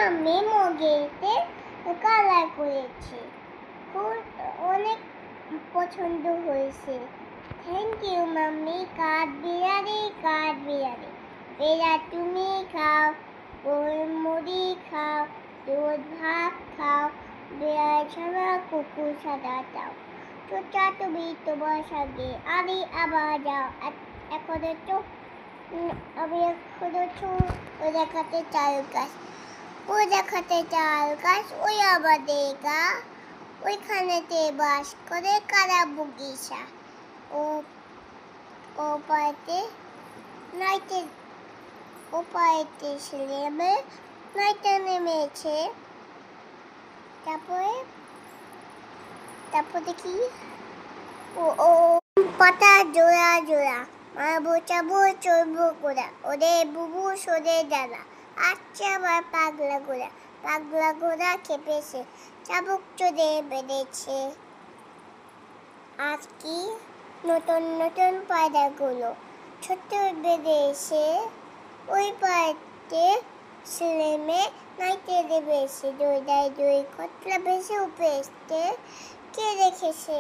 আমি মগেতে কালার করেছি, খুব অনেক পছন্দ হয়েছে। Thank you mummy. কাঠবিড়ালি কাঠবিড়ালি, এরা তুমি খাও, মুড়ি খাও, দুধ ভাত খাও, বিড়াল ছাড়া কুকুর সাদা দাও, চোচা তুমি তোমার সঙ্গে আমি আবার যাও। এখনো তো আমি দেখাতে চাল গাছ, ও দেখাতে চাল গাছ, ওই আমাদের গা, ওইখানেতে বাস করে কারা বগিচা। ও পাইতে নাইতে, ও পাইতে ছেলে নাইতে নেমেছে। তারপরে কি ও ও পাতা জোড়া জোড়া, মারবো চাবো চলবো গোড়া, ওরে বুবু সরে ডালা, আচ্ছা আমার পাগলা ঘোড়া খেপেছে, চাবুক চড়ে বেঁধেছে। আজ কি নতুন নতুন পায়রাগুলো ছোট্ট বেঁধে এসে, ওই পাড়াতে ছেলে মেয়ে নাইতে দেবেছে, দই কতলা ভেসে উপেছে, কে দেখেছে